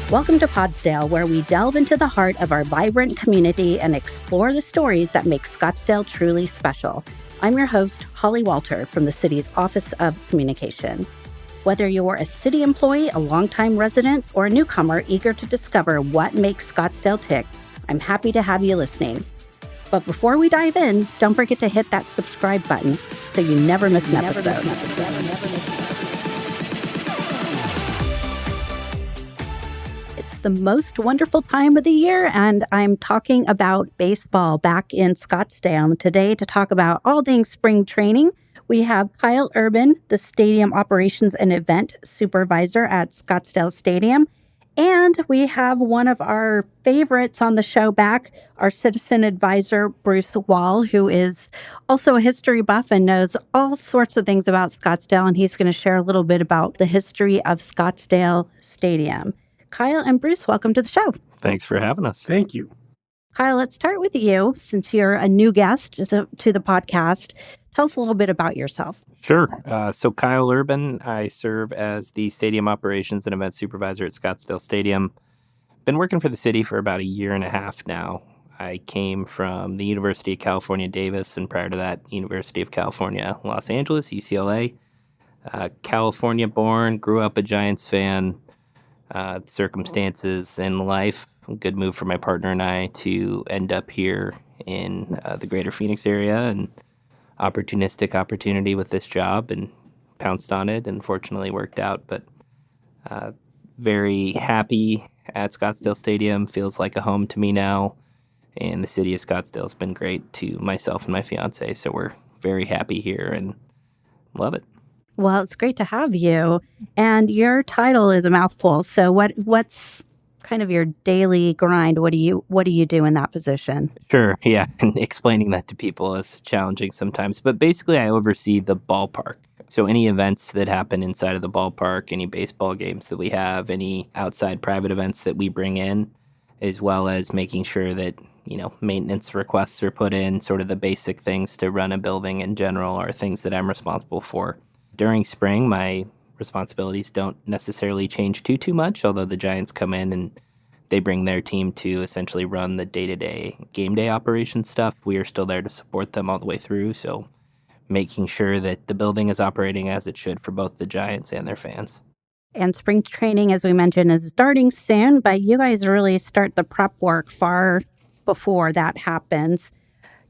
Welcome to Scottsdale, where we delve into the heart of our vibrant community and explore the stories that make Scottsdale truly special. I'm your host, Holly Walter, from the city's Office of Communication. Whether you're a city employee, a longtime resident, or a newcomer eager to discover what makes Scottsdale tick, I'm happy to have you listening. But before we dive in, don't forget to hit that subscribe button so you never miss an episode. It's the most wonderful time of the year, and I'm talking about baseball back in Scottsdale. Today, to talk about all things spring training, we have Kyle Urban, the Stadium Operations and Event Supervisor at Scottsdale Stadium. And we have one of our favorites on the show back, our citizen advisor, Bruce Wall, who is also a history buff and knows all sorts of things about Scottsdale. And he's going to share a little bit about the history of Scottsdale Stadium. Kyle and Bruce, welcome to the show. Thanks for having us. Thank you. Kyle, let's start with you, since you're a new guest to the podcast. Tell us a little bit about yourself. Sure. So Kyle Urban, I serve as the Stadium Operations and Event Supervisor at Scottsdale Stadium. Been working for the city for about a year and a half now. I came from the University of California, Davis, and prior to that, University of California, Los Angeles, UCLA. California born, grew up a Giants fan. Circumstances in life, a good move for my partner and I to end up here in the greater Phoenix area, and opportunistic opportunity with this job, and pounced on it and fortunately worked out. But very happy at Scottsdale Stadium. Feels like a home to me now, and the city of Scottsdale has been great to myself and my fiance, so we're very happy here and love it. Well, it's great to have you. And your title is a mouthful. So what's kind of your daily grind? What do you do in that position? Sure. Yeah. And explaining that to people is challenging sometimes. But basically, I oversee the ballpark. So any events that happen inside of the ballpark, any baseball games that we have, any outside private events that we bring in, as well as making sure that, maintenance requests are put in, sort of the basic things to run a building in general are things that I'm responsible for. During spring, my responsibilities don't necessarily change too much, although the Giants come in and they bring their team to essentially run the day-to-day game day operation stuff. We are still there to support them all the way through, so making sure that the building is operating as it should for both the Giants and their fans. And spring training, as we mentioned, is starting soon, but you guys really start the prep work far before that happens.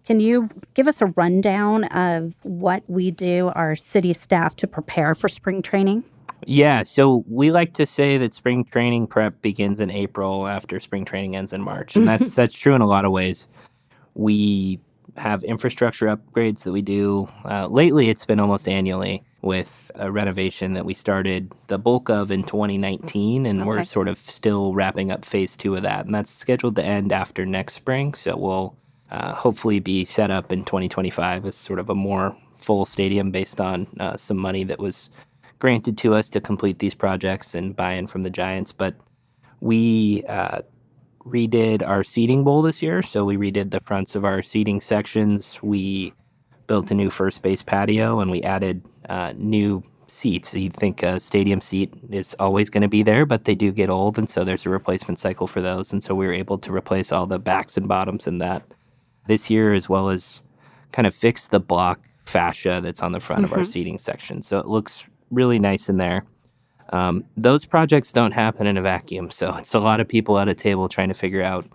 Can you give us a rundown of what we do, our city staff, to prepare for spring training? Yeah, so we like to say that spring training prep begins in April after spring training ends in March. And that's true in a lot of ways. We have infrastructure upgrades that we do. Lately, it's been almost annually with a renovation that we started the bulk of in 2019. And we're sort of still wrapping up phase 2 of that. And that's scheduled to end after next spring. So we'll hopefully be set up in 2025 as sort of a more full stadium based on some money that was granted to us to complete these projects and buy-in from the Giants. But we redid our seating bowl this year, so we redid the fronts of our seating sections. We built a new first base patio, and we added new seats. So you'd think a stadium seat is always going to be there, but they do get old, and so there's a replacement cycle for those. And so we were able to replace all the backs and bottoms in that this year, as well as kind of fix the block fascia that's on the front of our seating section. So it looks really nice in there. Those projects don't happen in a vacuum. So it's a lot of people at a table trying to figure out,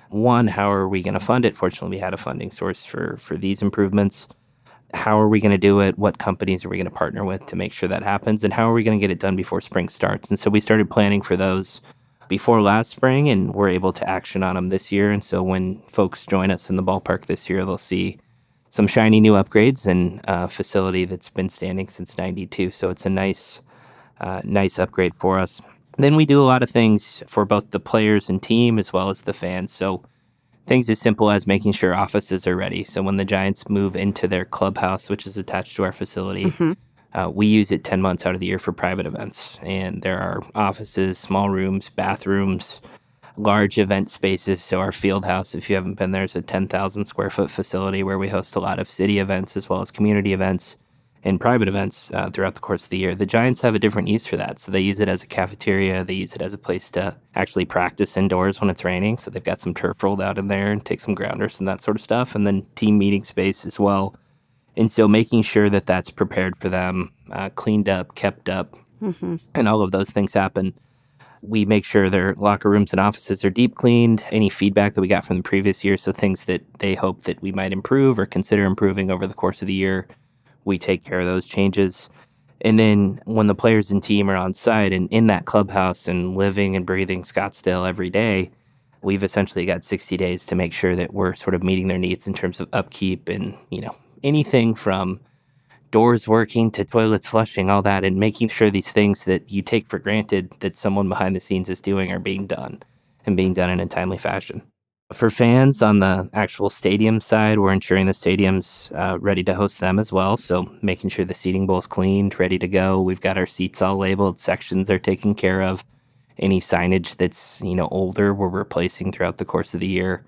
one, how are we going to fund it? Fortunately, we had a funding source for these improvements. How are we going to do it? What companies are we going to partner with to make sure that happens? And how are we going to get it done before spring starts? And so we started planning for those before last spring, and we're able to action on them this year. And so when folks join us in the ballpark this year, they'll see some shiny new upgrades and a facility that's been standing since '92. So it's a nice upgrade for us. Then we do a lot of things for both the players and team as well as the fans. So things as simple as making sure offices are ready. So when the Giants move into their clubhouse, which is attached to our facility, we use it 10 months out of the year for private events. And there are offices, small rooms, bathrooms, large event spaces. So our field house, if you haven't been there, is a 10,000 square foot facility where we host a lot of city events as well as community events. and private events throughout the course of the year. The Giants have a different use for that. So they use it as a cafeteria. They use it as a place to actually practice indoors when it's raining. So they've got some turf rolled out in there and take some grounders and that sort of stuff. And then team meeting space as well. And so making sure that that's prepared for them, cleaned up, kept up, and all of those things happen. We make sure their locker rooms and offices are deep cleaned. Any feedback that we got from the previous year, so things that they hope that we might improve or consider improving over the course of the year, we take care of those changes. And then when the players and team are on site and in that clubhouse and living and breathing Scottsdale every day, we've essentially got 60 days to make sure that we're sort of meeting their needs in terms of upkeep and, anything from doors working to toilets flushing, all that, and making sure these things that you take for granted that someone behind the scenes is doing are being done and being done in a timely fashion. For fans on the actual stadium side, we're ensuring the stadium's ready to host them as well. So making sure the seating bowl's cleaned, ready to go. We've got our seats all labeled, sections are taken care of. Any signage that's, older, we're replacing throughout the course of the year.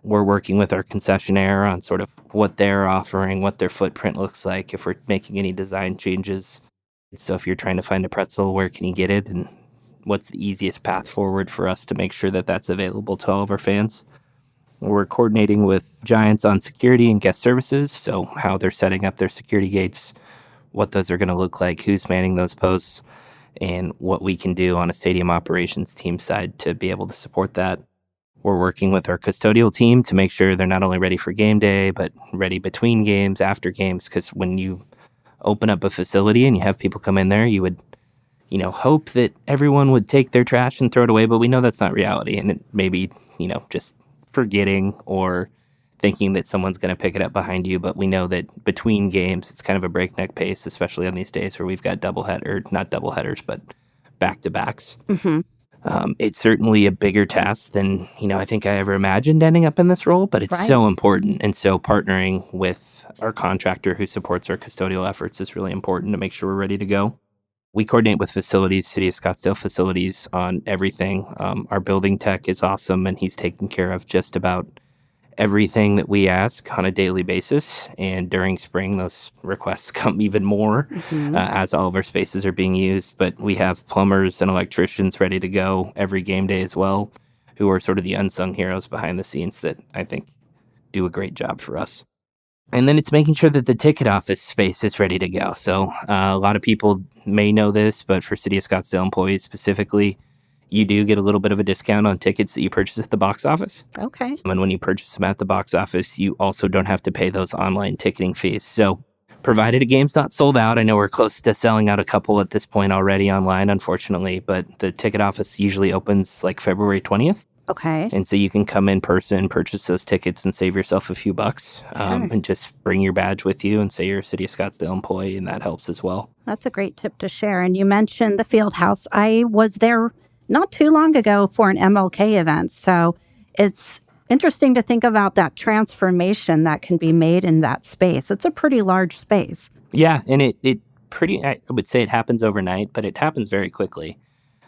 We're working with our concessionaire on sort of what they're offering, what their footprint looks like, if we're making any design changes. So if you're trying to find a pretzel, where can you get it? And what's the easiest path forward for us to make sure that that's available to all of our fans? We're coordinating with Giants on security and guest services, so how they're setting up their security gates, what those are going to look like, who's manning those posts, and what we can do on a stadium operations team side to be able to support that. We're working with our custodial team to make sure they're not only ready for game day, but ready between games, after games, because when you open up a facility and you have people come in there, you would, hope that everyone would take their trash and throw it away, but we know that's not reality. And it may be, just forgetting or thinking that someone's going to pick it up behind you. But we know that between games, it's kind of a breakneck pace, especially on these days where we've got not doubleheaders, but back-to-backs. It's certainly a bigger task than, I think I ever imagined ending up in this role, but it's so important. And so partnering with our contractor who supports our custodial efforts is really important to make sure we're ready to go. We coordinate with facilities, City of Scottsdale facilities, on everything. Our building tech is awesome, and he's taking care of just about everything that we ask on a daily basis. And during spring, those requests come even more as all of our spaces are being used. But we have plumbers and electricians ready to go every game day as well, who are sort of the unsung heroes behind the scenes that I think do a great job for us. And then it's making sure that the ticket office space is ready to go. So a lot of people may know this, but for City of Scottsdale employees specifically, you do get a little bit of a discount on tickets that you purchase at the box office. Okay. And when you purchase them at the box office, you also don't have to pay those online ticketing fees. So provided a game's not sold out, I know we're close to selling out a couple at this point already online, unfortunately, but the ticket office usually opens like February 20th. Okay. And so you can come in person, purchase those tickets, and save yourself a few bucks, and just bring your badge with you and say you're a City of Scottsdale employee, and that helps as well. That's a great tip to share. And you mentioned the field house. I was there not too long ago for an MLK event. So it's interesting to think about that transformation that can be made in that space. It's a pretty large space. Yeah, and I would say it happens overnight, but it happens very quickly.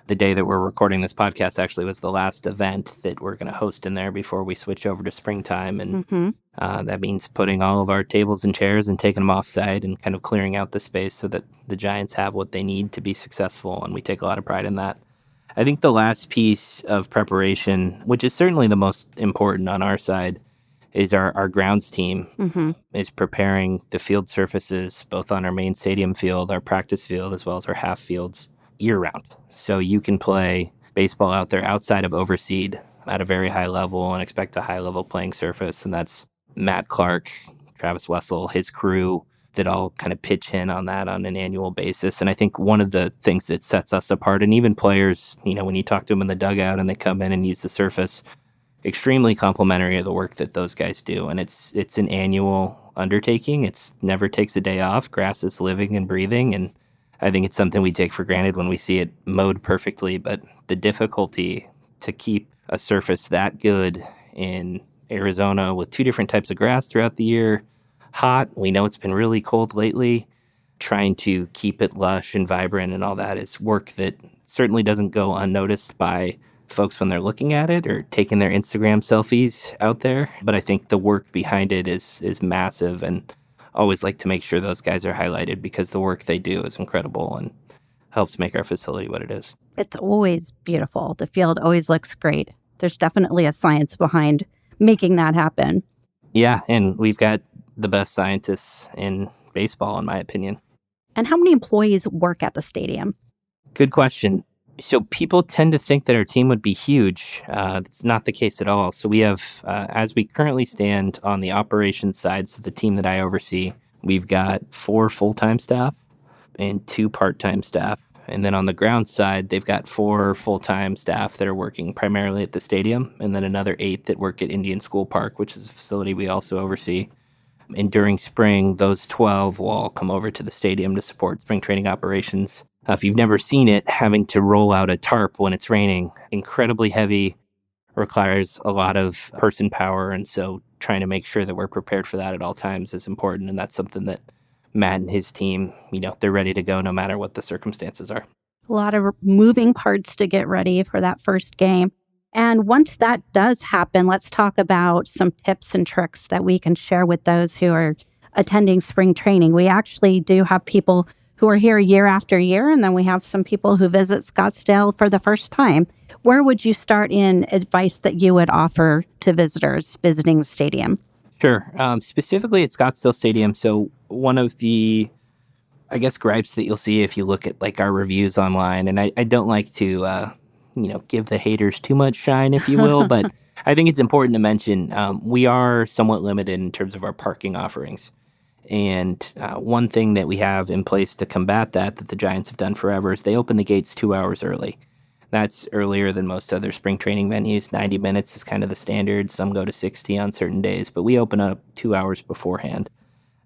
The day that we're recording this podcast actually was the last event that we're going to host in there before we switch over to springtime. And that means putting all of our tables and chairs and taking them off site and kind of clearing out the space so that the Giants have what they need to be successful. And we take a lot of pride in that. I think the last piece of preparation, which is certainly the most important on our side, is our grounds team is preparing the field surfaces, both on our main stadium field, our practice field, as well as our half fields, year-round. So you can play baseball out there outside of overseed at a very high level and expect a high-level playing surface. And that's Matt Clark, Travis Wessel, his crew that all kind of pitch in on that on an annual basis. And I think one of the things that sets us apart, and even players, when you talk to them in the dugout and they come in and use the surface, extremely complimentary of the work that those guys do. And it's an annual undertaking. It's never takes a day off. Grass is living and breathing. And I think it's something we take for granted when we see it mowed perfectly, but the difficulty to keep a surface that good in Arizona with two different types of grass throughout the year, hot, we know it's been really cold lately, trying to keep it lush and vibrant and all that is work that certainly doesn't go unnoticed by folks when they're looking at it or taking their Instagram selfies out there. But I think the work behind it is massive, and always like to make sure those guys are highlighted because the work they do is incredible and helps make our facility what it is. It's always beautiful. The field always looks great. There's definitely a science behind making that happen. Yeah, and we've got the best scientists in baseball, in my opinion. And how many employees work at the stadium? Good question. So people tend to think that our team would be huge. That's not the case at all. So we have, as we currently stand on the operations side, so the team that I oversee, we've got 4 full-time staff and 2 part-time staff. And then on the ground side, they've got 4 full-time staff that are working primarily at the stadium, and then another 8 that work at Indian School Park, which is a facility we also oversee. And during spring, those 12 will all come over to the stadium to support spring training operations. If you've never seen it, having to roll out a tarp when it's raining, incredibly heavy, requires a lot of person power. And so trying to make sure that we're prepared for that at all times is important. And that's something that Matt and his team, they're ready to go no matter what the circumstances are. A lot of moving parts to get ready for that first game. And once that does happen, let's talk about some tips and tricks that we can share with those who are attending spring training. We actually do have people who are here year after year, and then we have some people who visit Scottsdale for the first time. Where would you start in advice that you would offer to visitors visiting the stadium? Sure. Specifically at Scottsdale Stadium, so one of the, gripes that you'll see if you look at like our reviews online, and I don't like to, give the haters too much shine, if you will, but I think it's important to mention we are somewhat limited in terms of our parking offerings. And one thing that we have in place to combat that the Giants have done forever is they open the gates 2 hours early. That's earlier than most other spring training venues. 90 minutes is kind of the standard. Some go to 60 on certain days, but we open up 2 hours beforehand.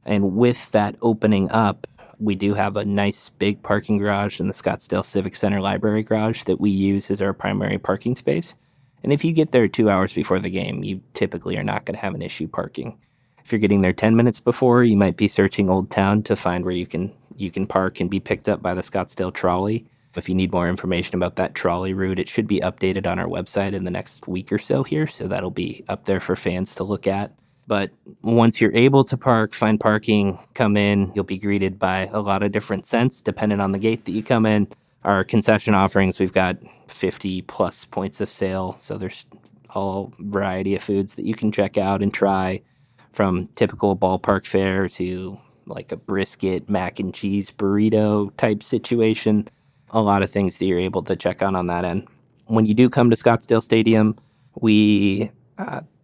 And with that opening up, we do have a nice big parking garage in the Scottsdale Civic Center Library garage that we use as our primary parking space. And if you get there 2 hours before the game, you typically are not going to have an issue parking. If you're getting there 10 minutes before, you might be searching Old Town to find where you can park and be picked up by the Scottsdale trolley. If you need more information about that trolley route, it should be updated on our website in the next week or so here, so that'll be up there for fans to look at. But once you're able to find parking, come in, you'll be greeted by a lot of different scents depending on the gate that you come in. Our concession offerings, we've got 50 plus points of sale, so there's all variety of foods that you can check out and try, from typical ballpark fare to like a brisket, mac and cheese burrito type situation. A lot of things that you're able to check out on that end. When you do come to Scottsdale Stadium, we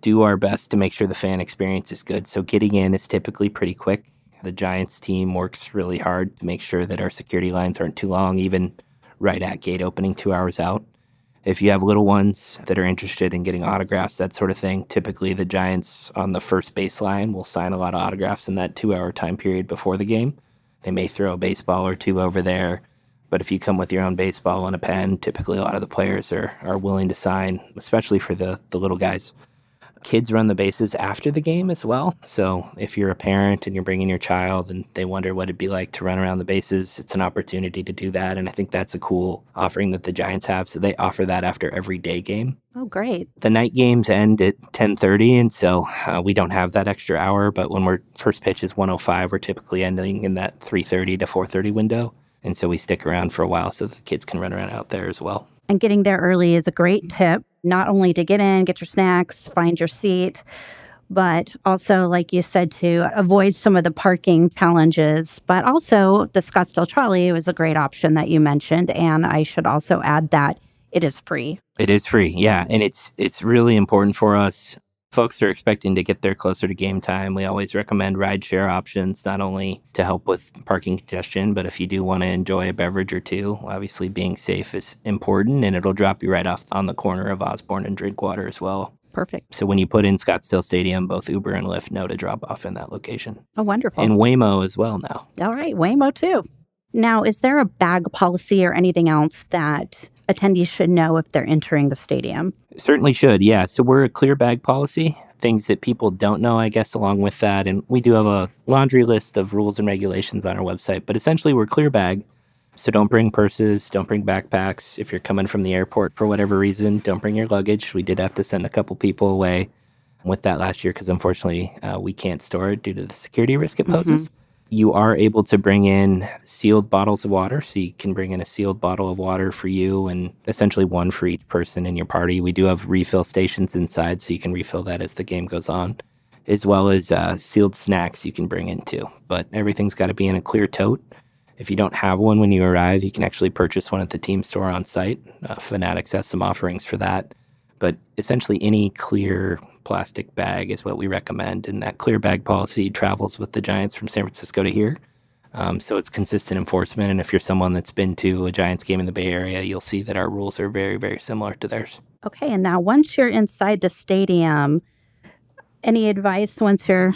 do our best to make sure the fan experience is good. So getting in is typically pretty quick. The Giants team works really hard to make sure that our security lines aren't too long, even right at gate opening 2 hours out. If you have little ones that are interested in getting autographs, that sort of thing, typically the Giants on the first baseline will sign a lot of autographs in that 2 hour time period before the game. They may throw a baseball or two over there, but if you come with your own baseball and a pen, typically a lot of the players are willing to sign, especially for the little guys. Kids run the bases after the game as well. So if you're a parent and you're bringing your child and they wonder what it'd be like to run around the bases, it's an opportunity to do that. And I think that's a cool offering that the Giants have. So they offer that after every day game. Oh, great. The night games end at 10:30, and so we don't have that extra hour. But when we're first pitch is 1:05, we're typically ending in that 3:30 to 4:30 window. And so we stick around for a while so the kids can run around out there as well. And getting there early is a great tip, not only to get in, get your snacks, find your seat, but also, like you said, to avoid some of the parking challenges. But also, the Scottsdale trolley was a great option that you mentioned. And I should also add that it is free. It is free, yeah. And it's really important for us. Folks are expecting to get there closer to game time. We always recommend rideshare options, not only to help with parking congestion, but if you do want to enjoy a beverage or two, obviously being safe is important, and it'll drop you right off on the corner of Osborne and Drinkwater as well. Perfect. So when you put in Scottsdale Stadium, both Uber and Lyft know to drop off in that location. Oh, wonderful. And Waymo as well now. All right, Waymo too. Now, is there a bag policy or anything else that attendees should know if they're entering the stadium? Certainly should, yeah. So we're a clear bag policy, things that people don't know, I guess, along with that. And we do have a laundry list of rules and regulations on our website, but essentially we're clear bag. So don't bring purses, don't bring backpacks. If you're coming from the airport for whatever reason, don't bring your luggage. We did have to send a couple people away. with that last year because unfortunately we can't store it due to the security risk it Mm-hmm. poses. You are able to bring in sealed bottles of water. So you can bring in a sealed bottle of water for you and essentially one for each person in your party. We do have refill stations inside, so you can refill that as the game goes on, as well as sealed snacks you can bring in too. But everything's got to be in a clear tote. If you don't have one when you arrive, you can actually purchase one at the team store on site. Fanatics has some offerings for that. But essentially, any clear plastic bag is what we recommend. And that clear bag policy travels with the Giants from San Francisco to here. So it's consistent enforcement. And if you're someone that's been to a Giants game in the Bay Area, you'll see that our rules are very, very similar to theirs. Okay, and now once you're inside the stadium, any advice once you're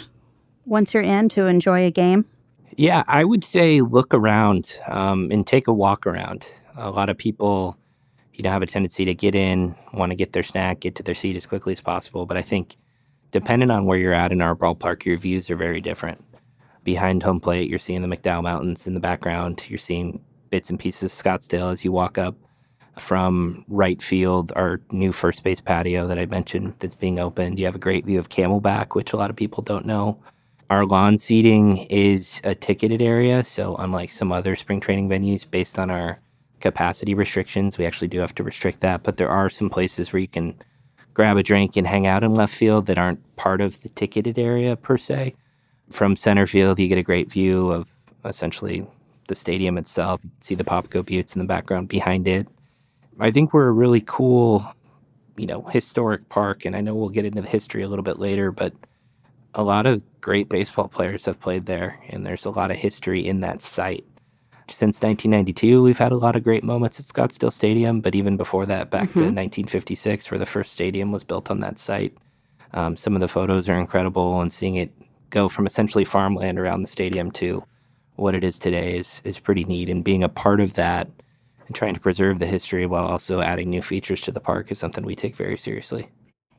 in to enjoy a game? Yeah, I would say look around and take a walk around. A lot of people, have a tendency to get in, want to get their snack, get to their seat as quickly as possible. But I think depending on where you're at in our ballpark, your views are very different. Behind home plate, you're seeing the McDowell Mountains in the background. You're seeing bits and pieces of Scottsdale as you walk up from right field, our new first base patio that I mentioned that's being opened. You have a great view of Camelback, which a lot of people don't know. Our lawn seating is a ticketed area, so unlike some other spring training venues, based on our capacity restrictions, we actually do have to restrict that. But there are some places where you can grab a drink and hang out in left field that aren't part of the ticketed area per se. From center field, you get a great view of essentially the stadium itself. You can see the Popco Buttes in the background behind it. I think we're a really cool, historic park, and I know we'll get into the history a little bit later, but a lot of great baseball players have played there, and there's a lot of history in that site. Since 1992, we've had a lot of great moments at Scottsdale Stadium, but even before that, back to 1956, where the first stadium was built on that site. Some of the photos are incredible, and seeing it go from essentially farmland around the stadium to what it is today is pretty neat. And being a part of that and trying to preserve the history while also adding new features to the park is something we take very seriously.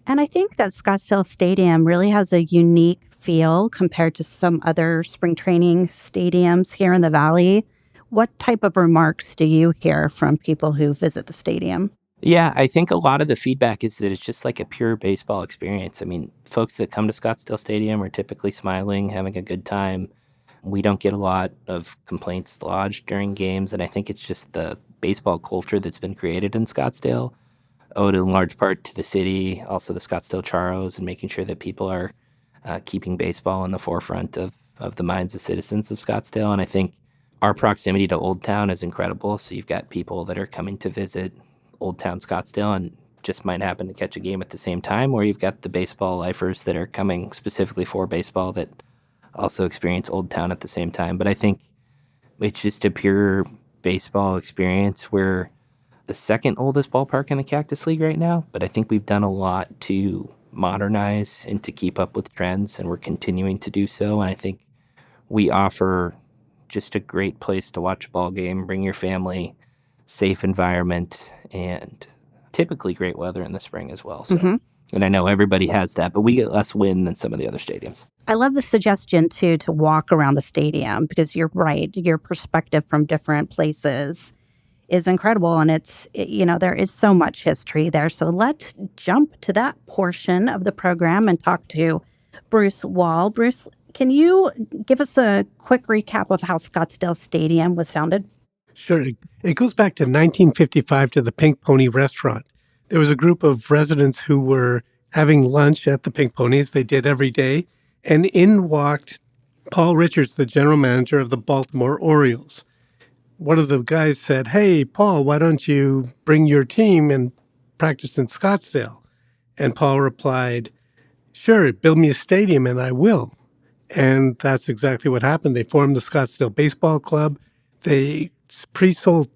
And I think that Scottsdale Stadium really has a unique feel compared to some other spring training stadiums here in the Valley. What type of remarks do you hear from people who visit the stadium? Yeah, I think a lot of the feedback is that it's just like a pure baseball experience. I mean, folks that come to Scottsdale Stadium are typically smiling, having a good time. We don't get a lot of complaints lodged during games, and I think it's just the baseball culture that's been created in Scottsdale, owed in large part to the city, also the Scottsdale Charros, and making sure that people are keeping baseball in the forefront of the minds of citizens of Scottsdale. And I think our proximity to Old Town is incredible. So you've got people that are coming to visit Old Town Scottsdale and just might happen to catch a game at the same time, or you've got the baseball lifers that are coming specifically for baseball that also experience Old Town at the same time. But I think it's just a pure baseball experience. We're the second oldest ballpark in the Cactus League right now, but I think we've done a lot to modernize and to keep up with trends, and we're continuing to do so. And I think we offer just a great place to watch a ball game, bring your family, safe environment, and typically great weather in the spring as well. So, and I know everybody has that, but we get less wind than some of the other stadiums. I love the suggestion, too, to walk around the stadium because you're right. Your perspective from different places is incredible. And there is so much history there. So let's jump to that portion of the program and talk to Bruce Wall. Bruce, can you give us a quick recap of how Scottsdale Stadium was founded? Sure. It goes back to 1955 to the Pink Pony restaurant. There was a group of residents who were having lunch at the Pink Pony, as they did every day, and in walked Paul Richards, the general manager of the Baltimore Orioles. One of the guys said, "Hey, Paul, why don't you bring your team and practice in Scottsdale?" And Paul replied, "Sure, build me a stadium and I will." And that's exactly what happened. They formed the Scottsdale Baseball Club. They pre-sold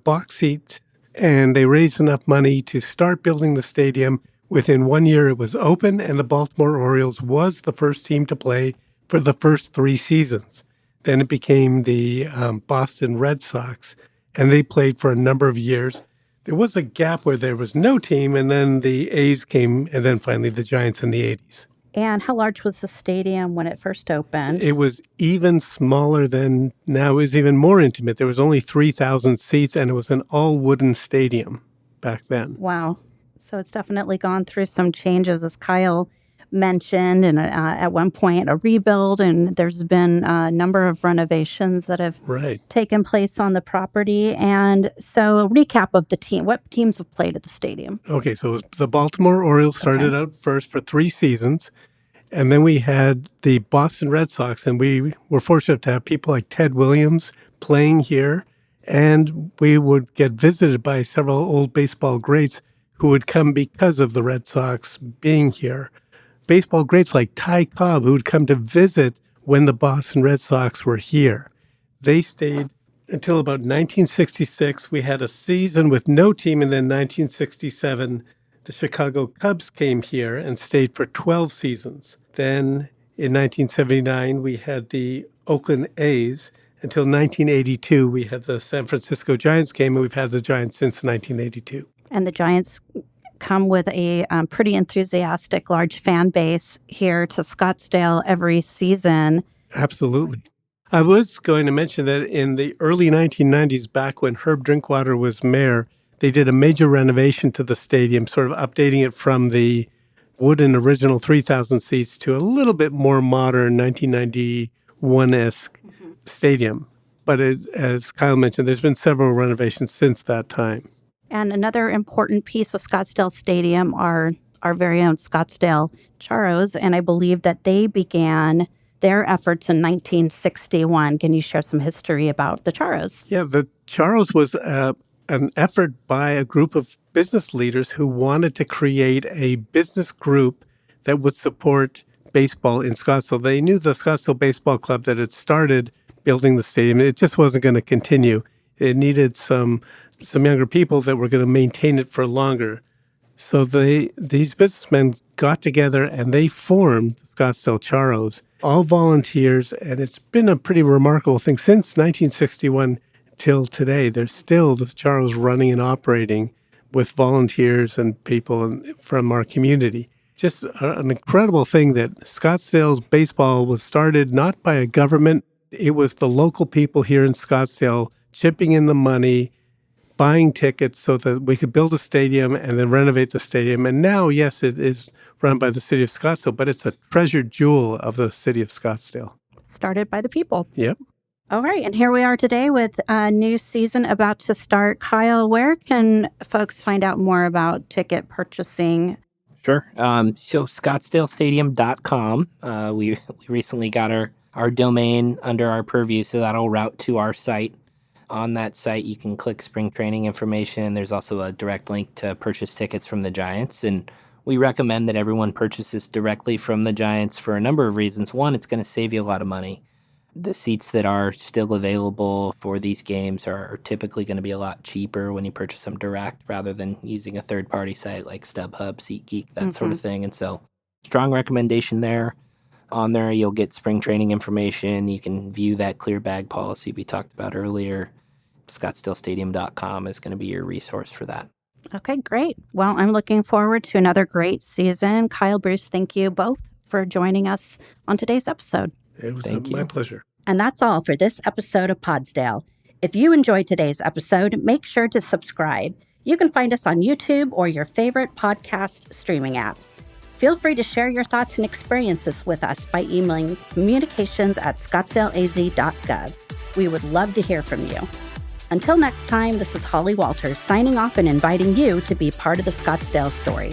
box seats, and they raised enough money to start building the stadium. Within 1 year, it was open, and the Baltimore Orioles was the first team to play for the first 3 seasons. Then it became the Boston Red Sox, and they played for a number of years. There was a gap where there was no team, and then the A's came, and then finally the Giants in the 80s. And how large was the stadium when it first opened? It was even smaller than now. It was even more intimate. There was only 3,000 seats, and it was an all-wooden stadium back then. Wow. So it's definitely gone through some changes, as Kyle mentioned, and at one point a rebuild, and there's been a number of renovations that have Right. taken place on the property. And so a recap of the team. What teams have played at the stadium? Okay, so the Baltimore Orioles started out first for 3 seasons, and then we had the Boston Red Sox, and we were fortunate to have people like Ted Williams playing here, and we would get visited by several old baseball greats who would come because of the Red Sox being here. Baseball greats like Ty Cobb, who would come to visit when the Boston Red Sox were here. They stayed until about 1966. We had a season with no team, and then 1967, the Chicago Cubs came here and stayed for 12 seasons. Then in 1979, we had the Oakland A's. Until 1982, we had the San Francisco Giants came, and we've had the Giants since 1982. And the Giants come with a pretty enthusiastic, large fan base here to Scottsdale every season. Absolutely. I was going to mention that in the early 1990s, back when Herb Drinkwater was mayor, they did a major renovation to the stadium, sort of updating it from the wooden original 3,000 seats to a little bit more modern 1991-esque stadium. But as Kyle mentioned, there's been several renovations since that time. And another important piece of Scottsdale Stadium are our very own Scottsdale Charros, and I believe that they began their efforts in 1961. Can you share some history about the Charros? Yeah, the Charros was an effort by a group of business leaders who wanted to create a business group that would support baseball in Scottsdale. They knew the Scottsdale Baseball Club that had started building the stadium. It just wasn't going to continue. It needed some younger people that were going to maintain it for longer. So these businessmen got together and they formed Scottsdale Charros, all volunteers, and it's been a pretty remarkable thing. Since 1961 till today, there's still the Charros running and operating with volunteers and people from our community. Just an incredible thing that Scottsdale's baseball was started not by a government. It was the local people here in Scottsdale chipping in the money, buying tickets so that we could build a stadium and then renovate the stadium. And now, yes, it is run by the city of Scottsdale, but it's a treasured jewel of the city of Scottsdale. Started by the people. Yep. All right. And here we are today with a new season about to start. Kyle, where can folks find out more about ticket purchasing? Sure. So scottsdalestadium.com. We recently got our domain under our purview, so that'll route to our site. On that site, you can click spring training information. There's also a direct link to purchase tickets from the Giants. And we recommend that everyone purchases directly from the Giants for a number of reasons. One, it's going to save you a lot of money. The seats that are still available for these games are typically going to be a lot cheaper when you purchase them direct rather than using a third-party site like StubHub, SeatGeek, that sort of thing. And so strong recommendation there. On there, you'll get spring training information. You can view that clear bag policy we talked about earlier. ScottsdaleStadium.com is going to be your resource for that. Okay, great. Well, I'm looking forward to another great season. Kyle, Bruce, thank you both for joining us on today's episode. It was Thank my you. pleasure. And that's all for this episode of Podsdale. If you enjoyed today's episode, make sure to subscribe. You can find us on YouTube or your favorite podcast streaming app. Feel free to share your thoughts and experiences with us by emailing communications@scottsdaleaz.gov. We would love to hear from you. Until next time, this is Holly Walters signing off and inviting you to be part of the Scottsdale story.